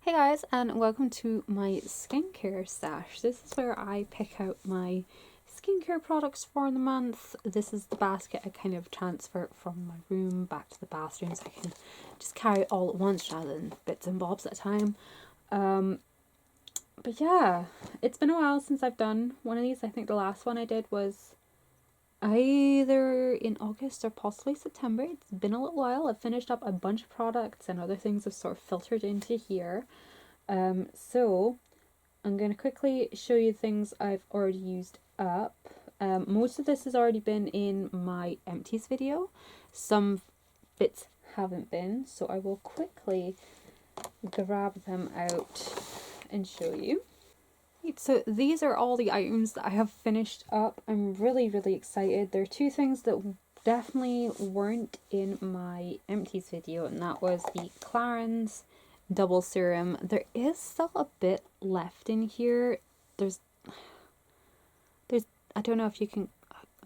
Hey guys, and welcome to my skincare stash. This is where I pick out my skincare products for the month. This is the basket I kind of transfer from my room back to the bathroom so I can just carry it all at once rather than bits and bobs at a time. But yeah, it's been a while since I've done one of these. I think the last one I did was either in August or possibly September. It's been a little while. I've finished up a bunch of products and other things have sort of filtered into here. So I'm going to quickly show you things I've already used up. Most of this has already been in my empties video. Some bits haven't been, so I will quickly grab them out and show you. Right, so these are all the items that I have finished up. I'm really excited. There are two things that definitely weren't in my empties video, and that was the Clarins double serum. There is still a bit left in here. There's I don't know if you can,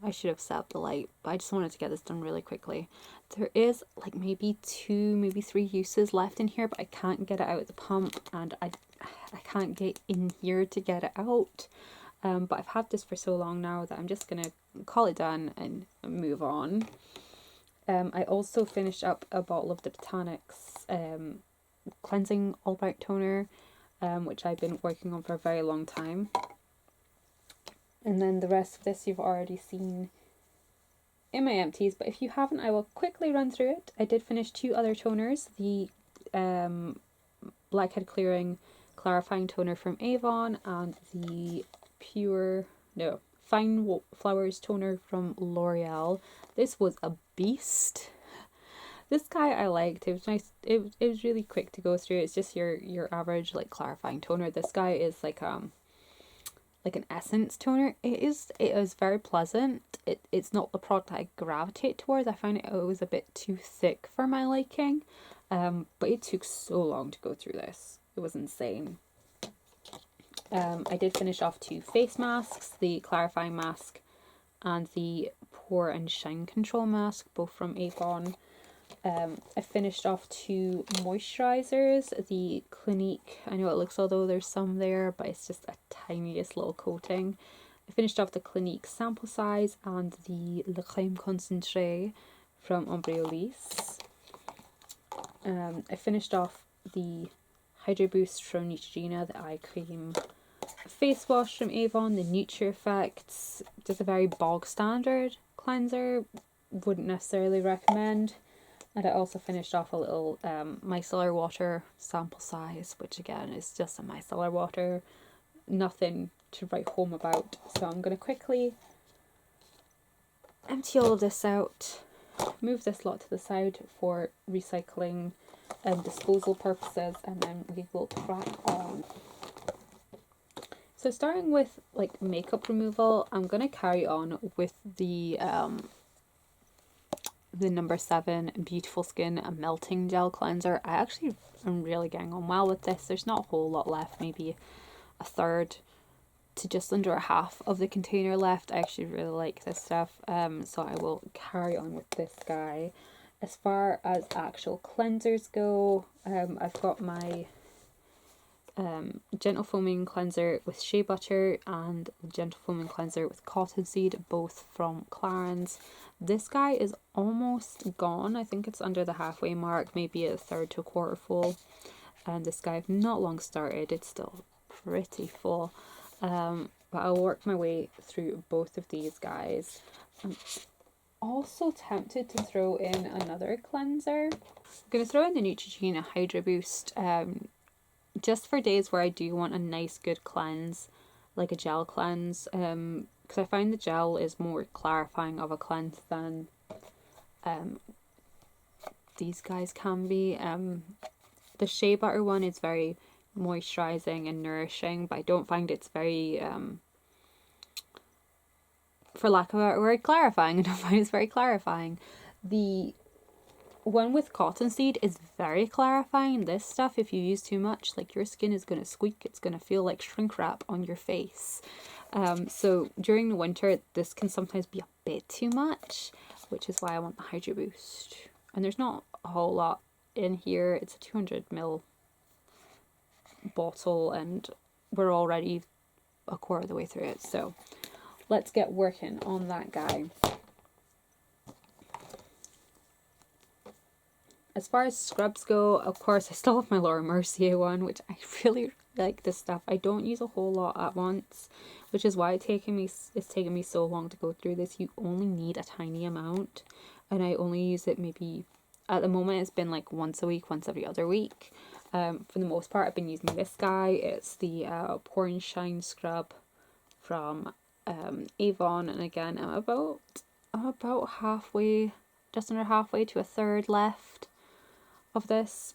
I should have set up the light, but I just wanted to get this done really quickly. There is like maybe 2, maybe 3 uses left in here, but I can't get it out of the pump, and I can't get in here to get it out. But I've had this for so long now that I'm just gonna call it done and move on. I also finished up a bottle of the Botanics cleansing all bright toner, which I've been working on for a very long time. And then the rest of this you've already seen in my empties, but if you haven't, I will quickly run through it. I did finish 2 other toners, the Blackhead Clearing Clarifying Toner from Avon and the Fine Flowers Toner from L'Oreal. This was a beast. This guy I liked. It was nice. It was really quick to go through. It's just your average like clarifying toner. This guy is like an essence toner. It is very pleasant. It's not the product I gravitate towards. I found it was a bit too thick for my liking. But it took so long to go through this. It was insane. I did finish off 2 face masks, the clarifying mask and the pore and shine control mask, both from Avon. I finished off 2 moisturizers, the Clinique, I know it looks although there's some there, but it's just a tiniest little coating. I finished off the Clinique sample size and the Le Crème Concentré from Embryolisse. I finished off the Hydro Boost from Neutrogena, the eye cream face wash from Avon, the NutriEffects, just a very bog standard cleanser, wouldn't necessarily recommend. And I also finished off a little micellar water sample size, which again is just a micellar water, nothing to write home about. So I'm going to quickly empty all of this out, move this lot to the side for recycling and disposal purposes, and then we will crack on. So starting with like makeup removal, I'm going to carry on with the number 7 Beautiful Skin Melting Gel Cleanser. I actually am really getting on well with this. There's not a whole lot left, maybe a third to just under a half of the container left. I actually really like this stuff, so I will carry on with this guy. As far as actual cleansers go, I've got my Gentle Foaming Cleanser with Shea Butter and Gentle Foaming Cleanser with Cottonseed, both from Clarins. This guy is almost gone. I think it's under the halfway mark, maybe a third to a quarter full. And this guy I've not long started. It's still pretty full. But I'll work my way through both of these guys. I'm also tempted to throw in another cleanser. I'm going to throw in the Neutrogena Hydro Boost, just for days where I do want a nice good cleanse, like a gel cleanse, because I find the gel is more clarifying of a cleanse than these guys can be. The Shea Butter one is very moisturizing and nourishing, but I don't find it's very, for lack of a better word, clarifying. I don't find it's very clarifying. The one with Cottonseed is very clarifying. This stuff, if you use too much, like your skin is going to squeak. It's going to feel like shrink wrap on your face. So during the winter, this can sometimes be a bit too much, which is why I want the Hydro Boost. And there's not a whole lot in here. It's a 200 ml bottle and we're already a quarter of the way through it. So let's get working on that guy. As far as scrubs go, of course, I still have my Laura Mercier one, which I really like this stuff. I don't use a whole lot at once, which is why it's taken me so long to go through this. You only need a tiny amount, and I only use it maybe, at the moment, it's been like once a week, once every other week. For the most part, I've been using this guy. It's the Pore and Shine Scrub from Avon, and again, I'm about halfway, just under halfway to a third left of this.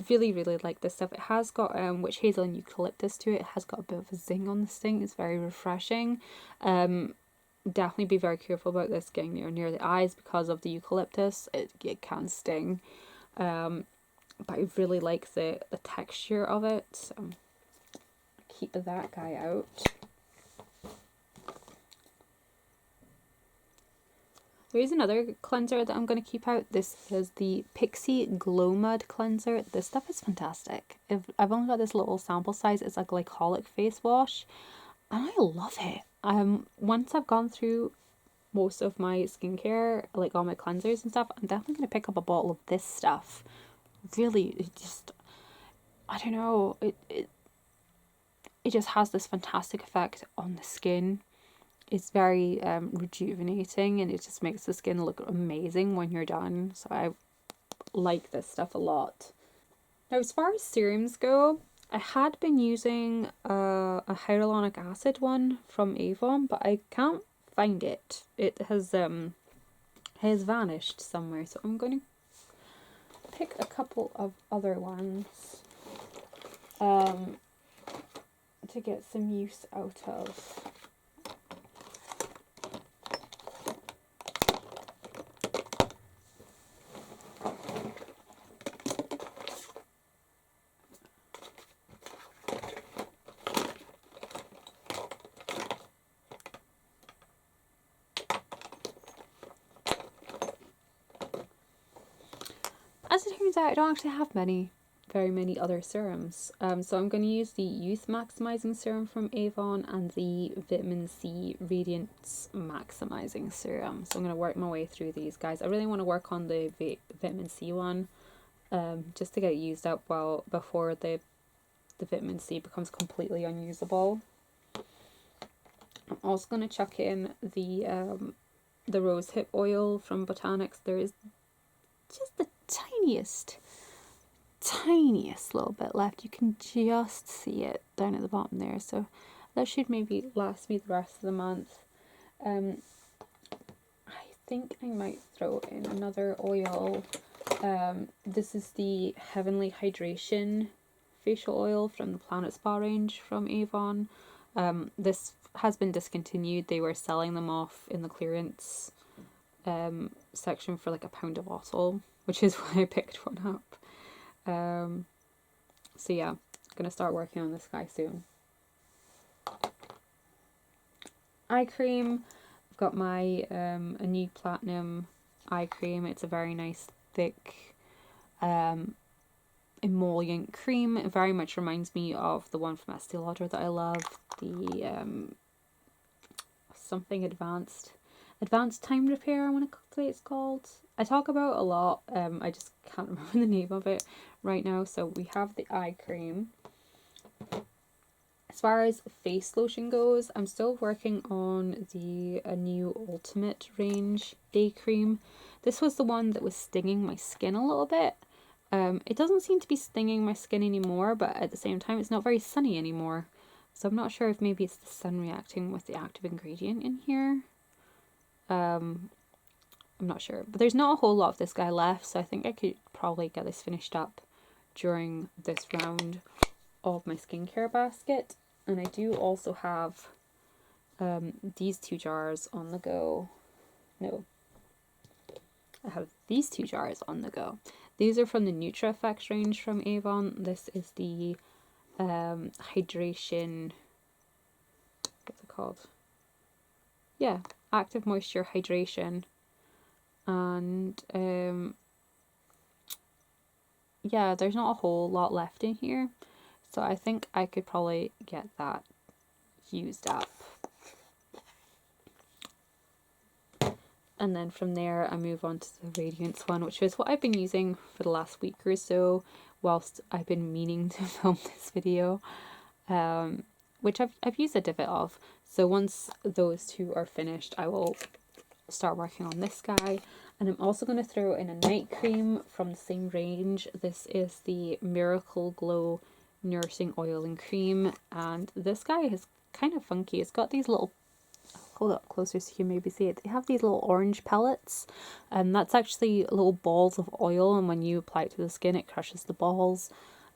Really like this stuff. It has got witch hazel and eucalyptus to it. It has got a bit of a zing on this thing. It's very refreshing. Definitely be very careful about this getting near the eyes because of the eucalyptus. It can sting. But I really like the texture of it. So keep that guy out. There is another cleanser that I'm going to keep out. This is the Pixi Glow Mud Cleanser. This stuff is fantastic. I've only got this little sample size. It's a glycolic face wash, and I love it. Once I've gone through most of my skincare, like all my cleansers and stuff, I'm definitely going to pick up a bottle of this stuff. Really, it just, I don't know, it just has this fantastic effect on the skin. It's very rejuvenating, and it just makes the skin look amazing when you're done. So I like this stuff a lot. Now, as far as serums go, I had been using a hyaluronic acid one from Avon, but I can't find it. It has vanished somewhere. So I'm going to pick a couple of other ones to get some use out of. As it turns out, I don't actually have very many other serums. So I'm going to use the Youth Maximizing Serum from Avon and the Vitamin C Radiance Maximizing Serum. So I'm going to work my way through these guys. I really want to work on the Vitamin C one, just to get it used up before the Vitamin C becomes completely unusable. I'm also going to chuck in the Rose Hip Oil from Botanics. There is just the tiniest little bit left. You can just see it down at the bottom there, so that should maybe last me the rest of the month. I think I might throw in another oil. This is the Heavenly Hydration facial oil from the Planet Spa range from Avon. This has been discontinued. They were selling them off in the clearance section for like £1 a bottle, which is why I picked one up. So yeah, I'm gonna start working on this guy soon. Eye cream. I've got my a new Platinum eye cream. It's a very nice thick emollient cream. It very much reminds me of the one from Estee Lauder that I love. The something advanced time repair, I want to say it's called. I talk about a lot. I just can't remember the name of it right now. So we have the eye cream. As far as face lotion goes, I'm still working on the new Ultimate range day cream. This was the one that was stinging my skin a little bit. It doesn't seem to be stinging my skin anymore, but at the same time it's not very sunny anymore. So I'm not sure if maybe it's the sun reacting with the active ingredient in here. I'm not sure, but there's not a whole lot of this guy left, so I think I could probably get this finished up during this round of my skincare basket. And I do also have these 2 jars on the go. No, I have these 2 jars on the go. These are from the NutraFX range from Avon. This is the hydration, what's it called? Yeah, Active Moisture Hydration. And yeah, there's not a whole lot left in here. So I think I could probably get that used up. And then from there I move on to the Radiance one, which is what I've been using for the last week or so whilst I've been meaning to film this video, which I've used a divot of. So once those two are finished, I will start working on this guy. And I'm also going to throw in a night cream from the same range. This is the Miracle Glow Nourishing Oil and Cream, and this guy is kind of funky. It's got these little, hold up closer so you can maybe see it. They have these little orange pellets, and that's actually little balls of oil, and when you apply it to the skin it crushes the balls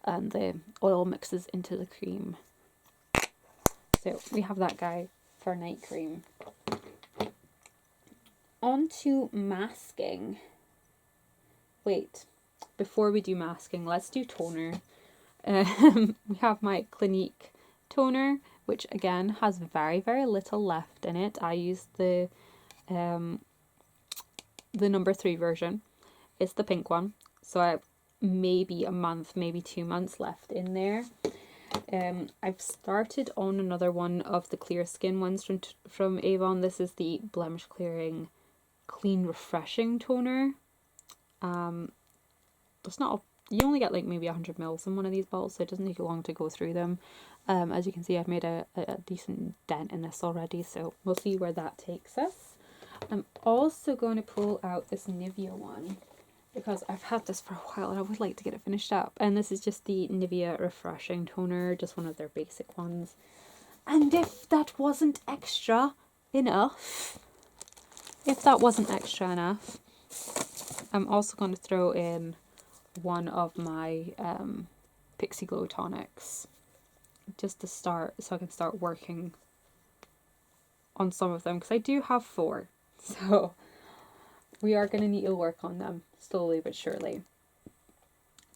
and the oil mixes into the cream. So we have that guy for night cream. On to masking. Wait, before we do masking, let's do toner. We have my Clinique toner, which again has very, very little left in it. I used the number 3 version. It's the pink one, so I have maybe a month, maybe 2 months left in there. I've started on another one of the clear skin ones from Avon. This is the Blemish Clearing Clean Refreshing Toner. It's not, you only get like maybe 100 mils in one of these bottles, so it doesn't take long to go through them. As you can see, I've made a decent dent in this already, so we'll see where that takes us. I'm also going to pull out this Nivea one, because I've had this for a while and I would like to get it finished up. And this is just the Nivea Refreshing Toner, just one of their basic ones. And if that wasn't extra enough, I'm also going to throw in one of my Pixi Glow tonics, just to start, so I can start working on some of them, because I do have 4, so we are going to need to work on them slowly but surely.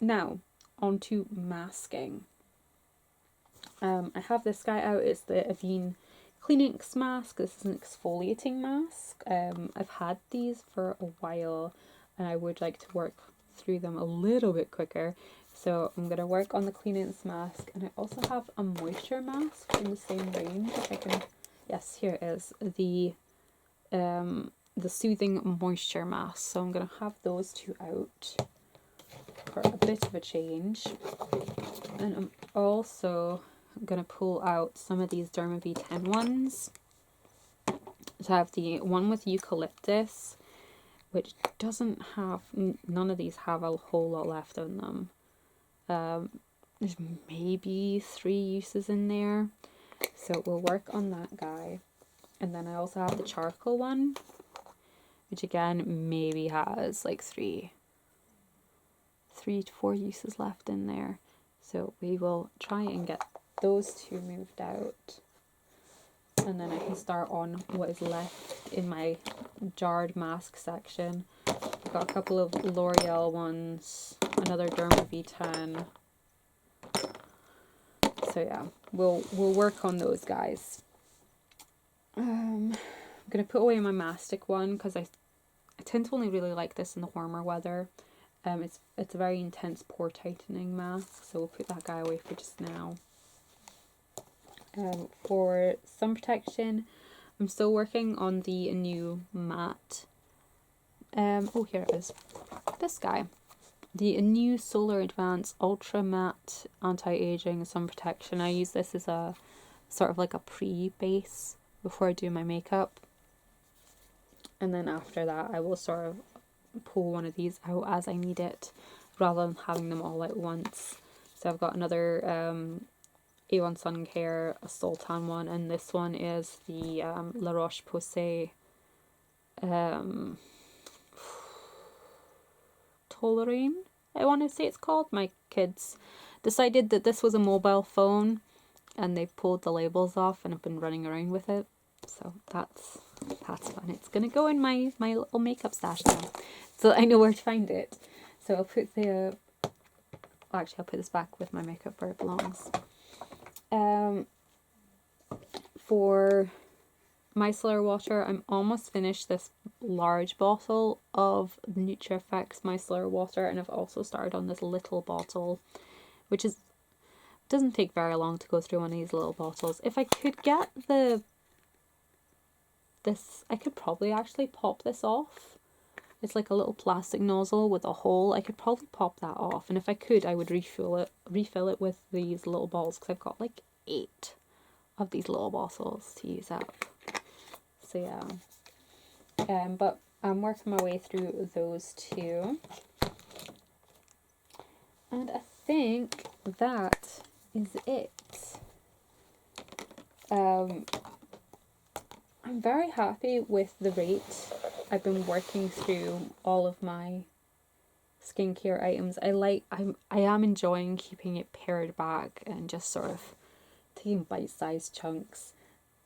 Now on to masking. I have this guy out. It's the Avène Cleanix mask. This is an exfoliating mask. I've had these for a while and I would like to work through them a little bit quicker. So I'm going to work on the Cleanix mask, and I also have a moisture mask in the same range. If I can, yes, here it is, the Soothing Moisture Mask. So I'm going to have those two out for a bit of a change. And I'm also going to pull out some of these Derma V10 ones. So I have the one with eucalyptus, which doesn't have, none of these have a whole lot left in them. There's maybe 3 uses in there, so we'll work on that guy. And then I also have the charcoal one, which again maybe has like 3 to 4 uses left in there, so we will try and get those 2 moved out, and then I can start on what is left in my jarred mask section. I've got a couple of L'Oreal ones, another Derma V10. So yeah, we'll work on those guys. I'm gonna put away my mastic one because I tend to only really like this in the warmer weather. It's a very intense pore tightening mask, so we'll put that guy away for just now. For sun protection, I'm still working on the new matte. Oh, here it is. This guy. The new Solar Advance Ultra Matte Anti-Aging Sun Protection. I use this as a sort of like a pre-base before I do my makeup. And then after that, I will sort of pull one of these out as I need it, rather than having them all at once. So I've got another A1 Sun Care, a Sultan one, and this one is the La Roche-Posay Tolérane, I want to say it's called. My kids decided that this was a mobile phone and they pulled the labels off and have been running around with it. So that's fun. It's going to go in my little makeup stash now, so I know where to find it. So I'll put I'll put this back with my makeup where it belongs. For micellar water, I'm almost finished this large bottle of NutriFX micellar water, and I've also started on this little bottle, which is doesn't take very long to go through one of these little bottles. If I could get this, I could probably actually pop this off. It's like a little plastic nozzle with a hole. I could probably pop that off, and if I could, I would refill it with these little bottles, because I've got like 8 of these little bottles to use up. So yeah, but I'm working my way through those 2, and I think that is it. I'm very happy with the rate. I've been working through all of my skincare items. I am enjoying keeping it pared back and just sort of taking bite-sized chunks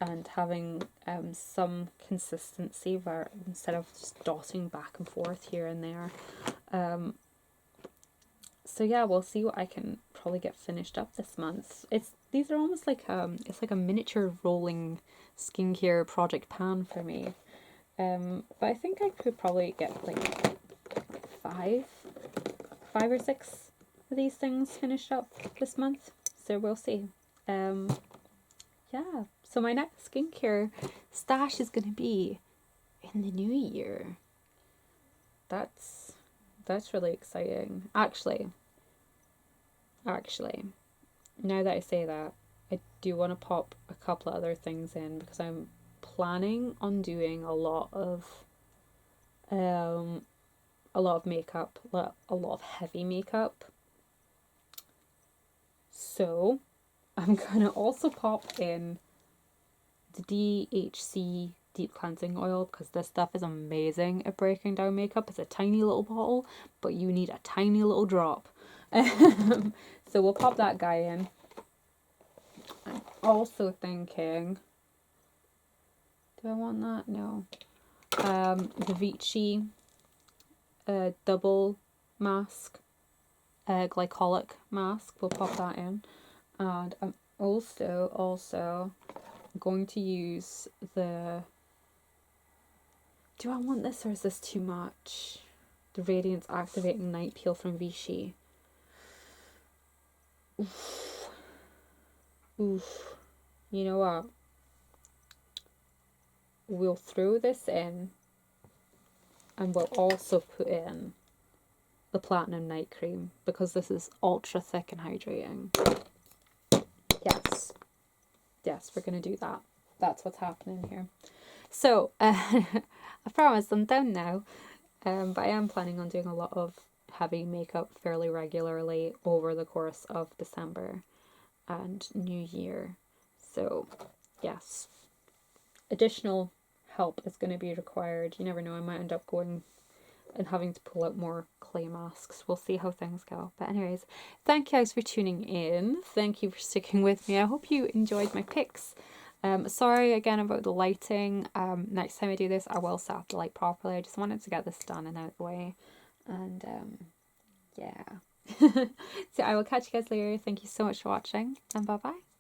and having some consistency where instead of just dotting back and forth here and there. So yeah, we'll see what I can probably get finished up this month. These are almost like it's like a miniature rolling skincare project pan for me. But I think I could probably get like 5 or 6 of these things finished up this month. So we'll see. Yeah. So my next skincare stash is gonna be in the new year. That's really exciting. Actually, now that I say that, I do want to pop a couple of other things in, because I'm planning on doing a lot of makeup, a lot of heavy makeup. So I'm gonna also pop in the DHC Deep Cleansing Oil, because this stuff is amazing at breaking down makeup. It's a tiny little bottle, but you need a tiny little drop. So we'll pop that guy in. I'm also thinking, do I want that? No. The Vichy double mask, glycolic mask. We'll pop that in. And I'm also going to use the... Do I want this, or is this too much? The Radiance Activating Night Peel from Vichy. Oof. You know what? We'll throw this in, and we'll also put in the Platinum Night Cream, because this is ultra thick and hydrating. Yes, we're going to do that. That's what's happening here. So, I promise I'm done now. But I am planning on doing a lot of heavy makeup fairly regularly over the course of December and New Year. So, yes, additional help is going to be required. You never know, I might end up going and having to pull out more clay masks. We'll see how things go. But anyways, thank you guys for tuning in. Thank you for sticking with me. I hope you enjoyed my picks. Sorry again about the lighting. Next time I do this, I will set up the light properly. I just wanted to get this done and out of the way. And yeah. So I will catch you guys later. Thank you so much for watching, and bye bye.